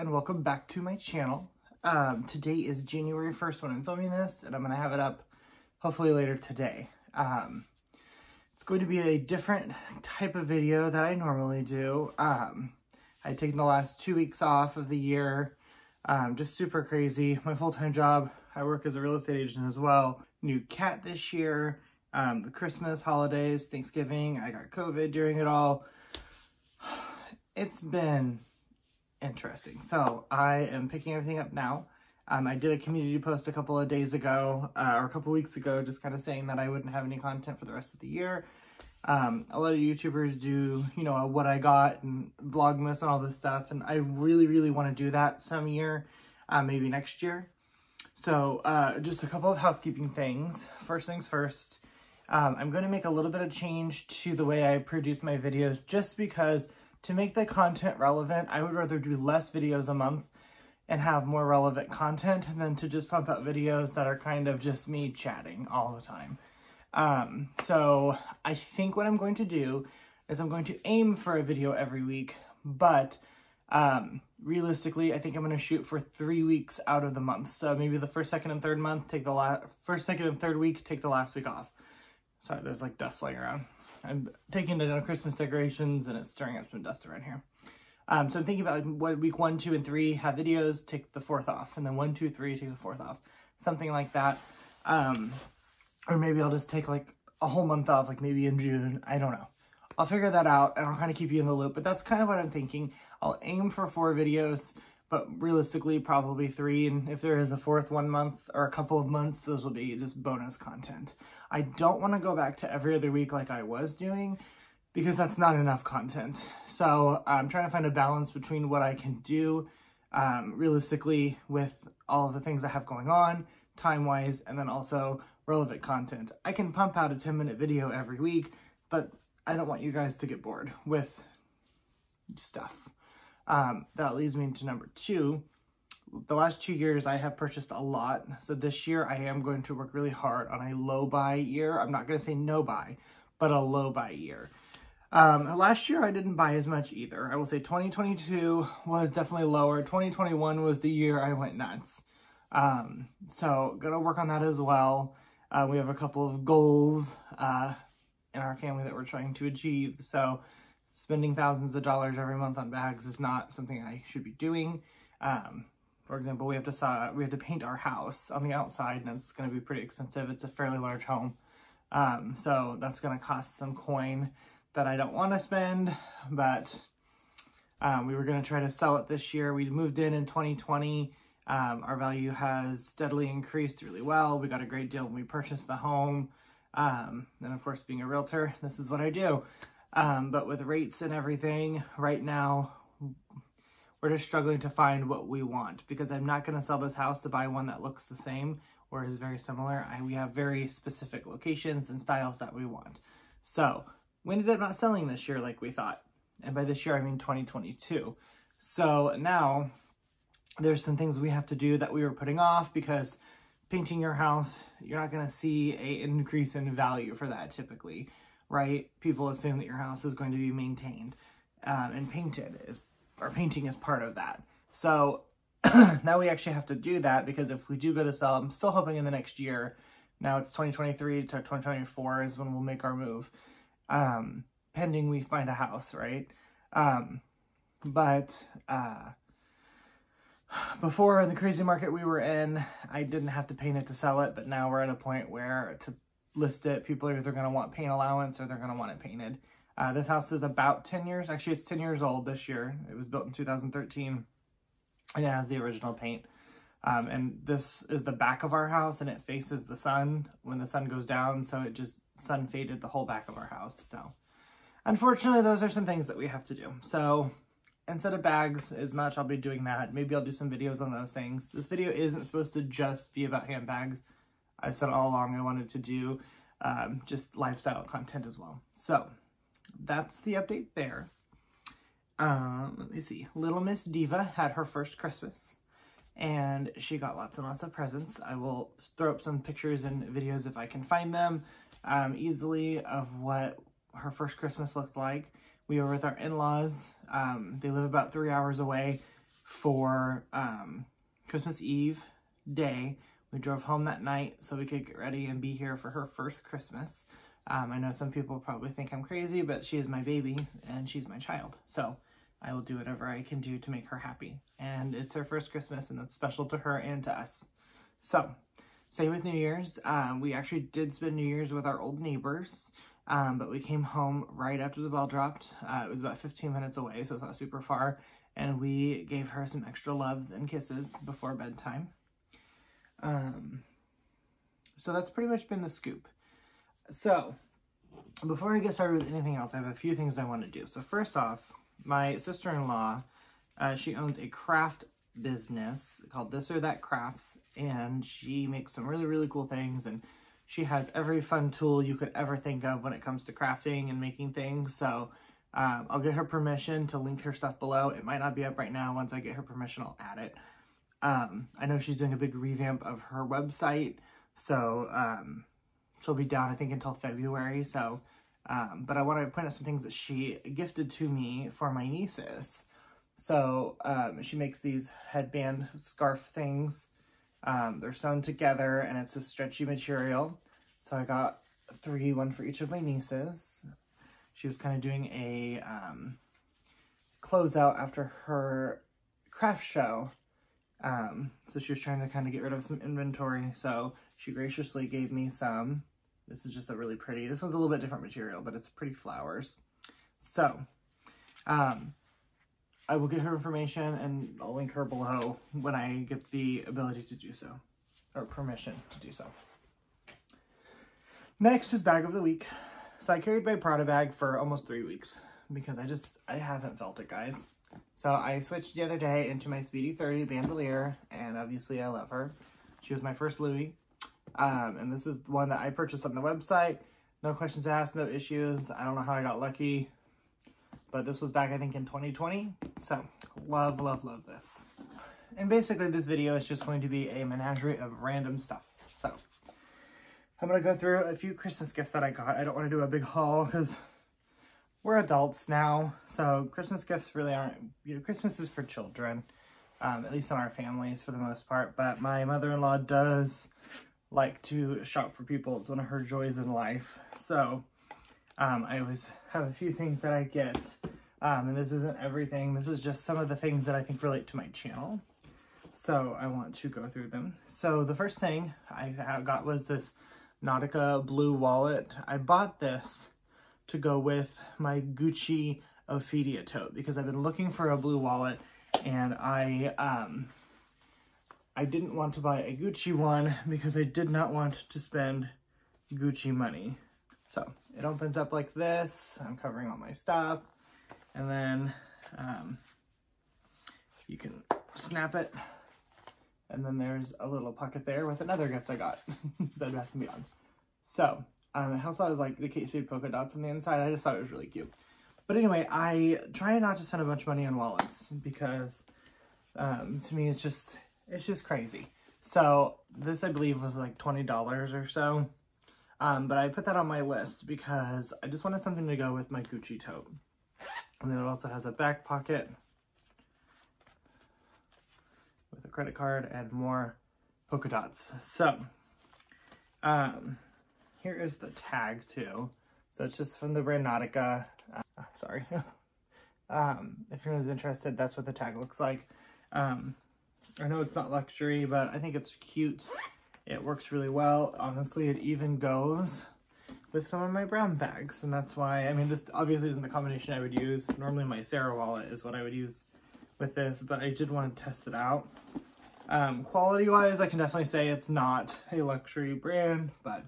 and welcome back to my channel. Today is January 1st when I'm filming this, and I'm going to have it up hopefully later today. It's going to be a different type of video that I normally do. I've taken the last 2 weeks off of the year, just super crazy. My full-time job, I work as a real estate agent as well. New cat this year, the Christmas, holidays, Thanksgiving, I got COVID during it all. It's been interesting. So I am picking everything up now. I did a community post a couple of days ago, or a couple weeks ago, just kind of saying that I wouldn't have any content for the rest of the year. A lot of YouTubers do, you know, what I got and Vlogmas and all this stuff. And I really want to do that some year, maybe next year. So just a couple of housekeeping things. First things first, I'm going to make a little bit of change to the way I produce my videos, just because to make the content relevant, I would rather do less videos a month and have more relevant content than to just pump out videos that are kind of just me chatting all the time. So I think what I'm going to do is I'm going to aim for a video every week, but realistically, I think I'm going to shoot for 3 weeks out of the month. So maybe the first, second, and third month, take the first, second, and third week, take the last week off. Sorry, there's like dust flying around. I'm taking down Christmas decorations and it's stirring up some dust around here. So I'm thinking about like week 1, 2, and 3 have videos, take the 4th off, and then 1, 2, 3 take the 4th off, something like that. Or maybe I'll just take like a whole month off, like maybe in June. I don't know. I'll figure that out and I'll kind of keep you in the loop. But that's kind of what I'm thinking. I'll aim for 4 videos, but realistically probably 3. And if there is a 4th 1 month or a couple of months, those will be just bonus content. I don't want to go back to every other week like I was doing, because that's not enough content. So I'm trying to find a balance between what I can do realistically with all of the things I have going on, time-wise, and then also relevant content. I can pump out a 10-minute video every week, but I don't want you guys to get bored with stuff. That leads me to number 2. The last 2 years I have purchased a lot. So this year I am going to work really hard on a low buy year. I'm not going to say no buy, but a low buy year. Last year I didn't buy as much either. I will say 2022 was definitely lower. 2021 was the year I went nuts. So gonna work on that as well. We have a couple of goals in our family that we're trying to achieve. So spending thousands of dollars every month on bags is not something I should be doing. For example, we have to paint our house on the outside, and it's going to be pretty expensive. It's a fairly large home. So that's going to cost some coin that I don't want to spend, but we were going to try to sell it this year. We moved in 2020. Our value has steadily increased really well. We got a great deal when we purchased the home. And of course, being a realtor, this is what I do. But with rates and everything right now, we're just struggling to find what we want, because I'm not going to sell this house to buy one that looks the same or is very similar. We have very specific locations and styles that we want. So we ended up not selling this year like we thought. And by this year, I mean 2022. So now there's some things we have to do that we were putting off, because painting your house, you're not going to see an increase in value for that typically, right? People assume that your house is going to be maintained and painted, or painting is part of that. So now we actually have to do that, because if we do go to sell, I'm still hoping in the next year. Now it's 2023 to 2024 is when we'll make our move, pending we find a house, right? Before, in the crazy market we were in, I didn't have to paint it to sell it, but now we're at a point where to list it, people are either going to want paint allowance or they're going to want it painted. This house is about 10 years. Actually, it's 10 years old this year. It was built in 2013, and it has the original paint. And this is the back of our house, and it faces the sun when the sun goes down, so it just sun faded the whole back of our house. So unfortunately, those are some things that we have to do. So instead of bags as much, I'll be doing that. Maybe I'll do some videos on those things. This video isn't supposed to just be about handbags. I said all along I wanted to do just lifestyle content as well. So that's the update there. Let me see. Little Miss Diva had her first Christmas, and she got lots and lots of presents. I will throw up some pictures and videos if I can find them easily of what her first Christmas looked like. We were with our in-laws. They live about 3 hours away. for Christmas Eve day. We drove home that night so we could get ready and be here for her first Christmas. I know some people probably think I'm crazy, but she is my baby and she's my child. So I will do whatever I can do to make her happy. And it's her first Christmas and it's special to her and to us. So, same with New Year's. We actually did spend New Year's with our old neighbors, but we came home right after the bell dropped. It was about 15 minutes away, so it's not super far. And we gave her some extra loves and kisses before bedtime. So that's pretty much been the scoop. So, before I get started with anything else, I have a few things I want to do. So first off, my sister-in-law, she owns a craft business called This or That Crafts, and she makes some really, really cool things, and she has every fun tool you could ever think of when it comes to crafting and making things. So I'll get her permission to link her stuff below. It might not be up right now. Once I get her permission, I'll add it. I know she's doing a big revamp of her website, so she'll be down, I think, until February. So, but I want to point out some things that she gifted to me for my nieces. So, she makes these headband scarf things. They're sewn together and it's a stretchy material. So I got 3, one for each of my nieces. She was kind of doing a closeout after her craft show. So she was trying to kind of get rid of some inventory. So she graciously gave me some. This is just a really pretty, this one's a little bit different material, but it's pretty flowers. So, I will get her information and I'll link her below when I get the ability to do so, or permission to do so. Next is bag of the week. So I carried my Prada bag for almost 3 weeks because I haven't felt it, guys. So I switched the other day into my Speedy 30 bandolier, and obviously I love her. She was my first Louis, and this is one that I purchased on the website. No questions asked, no issues. I don't know how I got lucky. But this was back, I think, in 2020. So, love, love, love this. And basically, this video is just going to be a menagerie of random stuff. So, I'm going to go through a few Christmas gifts that I got. I don't want to do a big haul because we're adults now. So, Christmas gifts really aren't, Christmas is for children. At least in our families for the most part. But my mother-in-law does like to shop for people. It's one of her joys in life. So, I always have a few things that I get, and this isn't everything. This is just some of the things that I think relate to my channel. So I want to go through them. So the first thing I got was this Nautica blue wallet. I bought this to go with my Gucci Ophidia tote because I've been looking for a blue wallet, and I didn't want to buy a Gucci one because I did not want to spend Gucci money. So it opens up like this. I'm covering all my stuff. And then you can snap it. And then there's a little pocket there with another gift I got. Bed Bath & Beyond. So it also has like the Kate Spade polka dots on the inside. I just thought it was really cute. But anyway, I try not to spend a bunch of money on wallets because to me it's just crazy. So this, I believe, was like $20 or so. But I put that on my list because I just wanted something to go with my Gucci tote. And then it also has a back pocket with a credit card and more polka dots. So, here is the tag too. So it's just from the brand Nautica. Sorry. If anyone's interested, that's what the tag looks like. I know it's not luxury, but I think it's cute. It works really well. Honestly, it even goes with some of my brown bags. And that's why, I mean, this obviously isn't the combination I would use. Normally my Sarah wallet is what I would use with this, but I did want to test it out. Quality-wise, I can definitely say it's not a luxury brand, but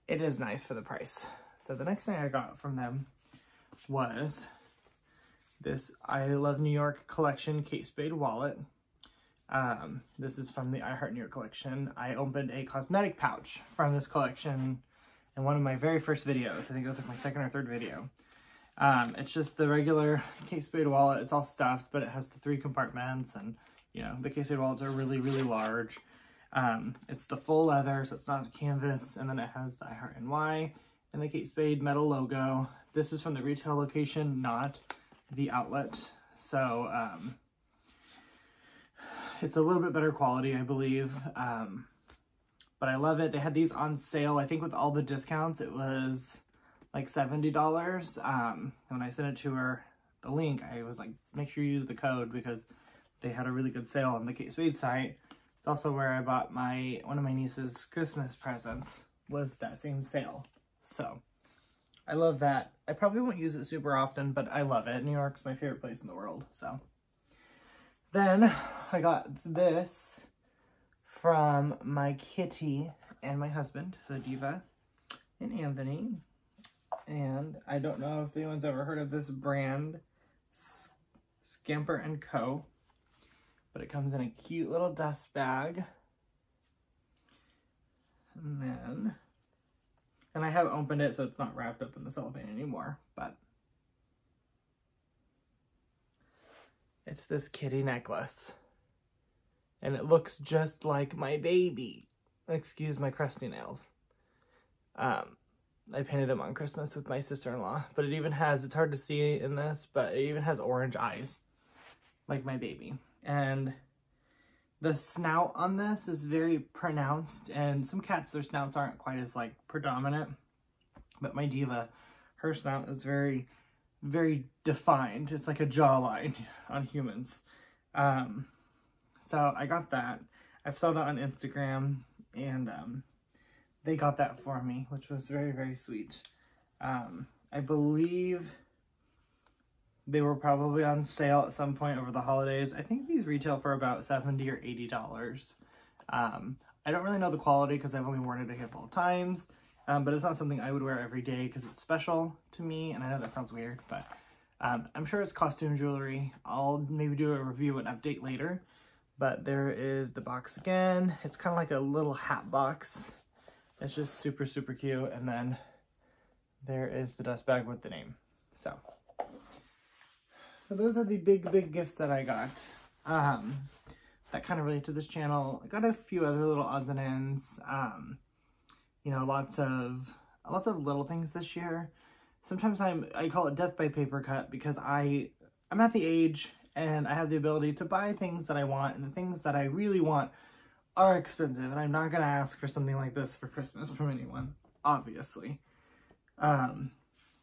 it is nice for the price. So the next thing I got from them was this I Love New York collection Kate Spade wallet. This is from the I Heart New York collection. I opened a cosmetic pouch from this collection in one of my very first videos. I think it was like my second or third video. It's just the regular Kate Spade wallet. It's all stuffed, but it has the 3 compartments, and you know, the Kate Spade wallets are really, really large. It's the full leather, so it's not canvas, and then it has the I Heart NY and the Kate Spade metal logo. This is from the retail location, not the outlet. So, It's a little bit better quality, I believe. But I love it. They had these on sale. I think with all the discounts, it was like $70. When I sent it to her, the link, I was like, make sure you use the code because they had a really good sale on the Kate Spade site. It's also where I bought one of my niece's Christmas presents, was that same sale. So I love that. I probably won't use it super often, but I love it. New York's my favorite place in the world. So then I got this from my kitty and my husband, so Diva and Anthony. And I don't know if anyone's ever heard of this brand, Scamper & Co. But it comes in a cute little dust bag. And I haven't opened it, so it's not wrapped up in the cellophane anymore, but it's this kitty necklace. And it looks just like my baby. Excuse my crusty nails. I painted them on Christmas with my sister-in-law. But it even has, it's hard to see in this, but it even has orange eyes. Like my baby. And the snout on this is very pronounced. And some cats, their snouts aren't quite as like predominant. But my Diva, her snout is very, very defined. It's like a jawline on humans. So I got that. I saw that on Instagram, and they got that for me, which was very, very sweet. I believe they were probably on sale at some point over the holidays. I think these retail for about $70 or $80. I don't really know the quality because I've only worn it a handful of times, but it's not something I would wear every day because it's special to me, and I know that sounds weird, but I'm sure it's costume jewelry. I'll maybe do a review and update later. But there is the box again. It's kind of like a little hat box. It's just super, super cute. And then there is the dust bag with the name. So those are the big, big gifts that I got. That kind of relate to this channel. I got a few other little odds and ends. You know, lots of little things this year. Sometimes I call it death by paper cut because I'm at the age and I have the ability to buy things that I want, and the things that I really want are expensive, and I'm not going to ask for something like this for Christmas from anyone, obviously.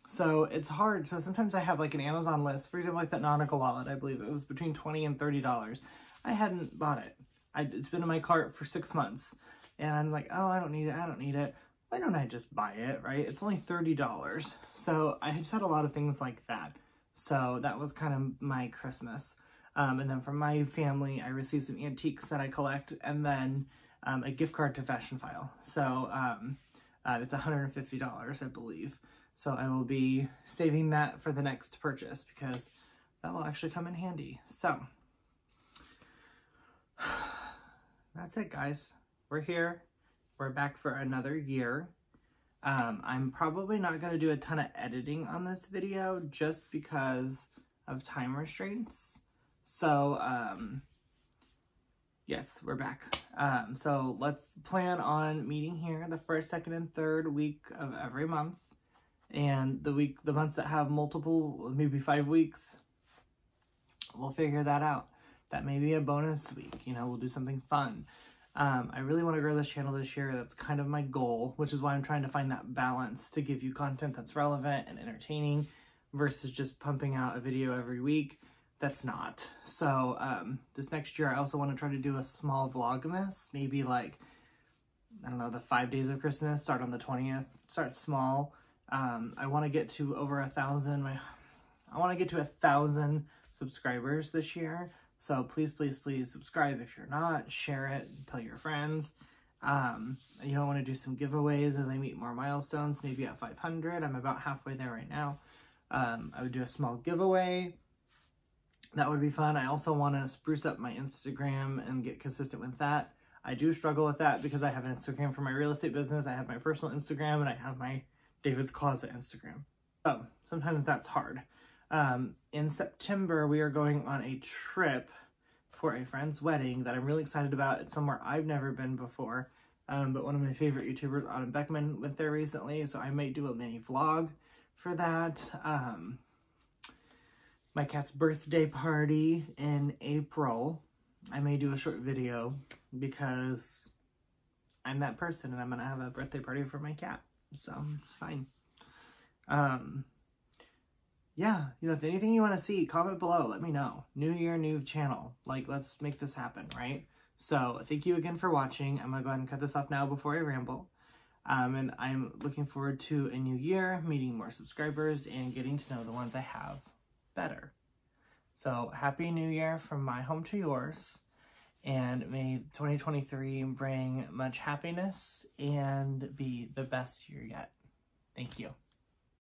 So it's hard. So sometimes I have like an Amazon list, for example, like that Nautica wallet, I believe it was between $20 and $30. I hadn't bought it. It's been in my cart for 6 months, and I'm like, oh, I don't need it. Why don't I just buy it, right? It's only $30. So I just had a lot of things like that. So that was kind of my Christmas. And then from my family, I received some antiques that I collect, and then a gift card to Fashion File. So it's $150, I believe. So I will be saving that for the next purchase because that will actually come in handy. So that's it, guys. We're here. We're back for another year. I'm probably not going to do a ton of editing on this video just because of time restraints. So, yes, we're back. So let's plan on meeting here the first, second, and third week of every month. And the months that have multiple, maybe 5 weeks, we'll figure that out. That may be a bonus week. You know, we'll do something fun. I really want to grow this channel this year. That's kind of my goal, which is why I'm trying to find that balance to give you content that's relevant and entertaining versus just pumping out a video every week. That's not. So this next year, I also want to try to do a small Vlogmas, maybe like, I don't know, the 5 days of Christmas, start on the 20th, start small. I want to get to over 1,000. I want to get to 1,000 subscribers this year. So please, please, please subscribe if you're not. Share it. Tell your friends. You know, I want to do some giveaways as I meet more milestones. Maybe at 500. I'm about halfway there right now. I would do a small giveaway. That would be fun. I also want to spruce up my Instagram and get consistent with that. I do struggle with that because I have an Instagram for my real estate business. I have my personal Instagram and I have my David the Closet Instagram. So sometimes that's hard. In September, we are going on a trip for a friend's wedding that I'm really excited about. It's somewhere I've never been before, but one of my favorite YouTubers, Autumn Beckman, went there recently, so I might do a mini vlog for that. My cat's birthday party in April. I may do a short video because I'm that person and I'm going to have a birthday party for my cat. So it's fine. Yeah, you know, if anything you want to see, comment below. Let me know. New year, new channel. Like, let's make this happen, right? So thank you again for watching. I'm going to go ahead and cut this off now before I ramble. And I'm looking forward to a new year, meeting more subscribers, and getting to know the ones I have better. So happy new year from my home to yours. And may 2023 bring much happiness and be the best year yet. Thank you.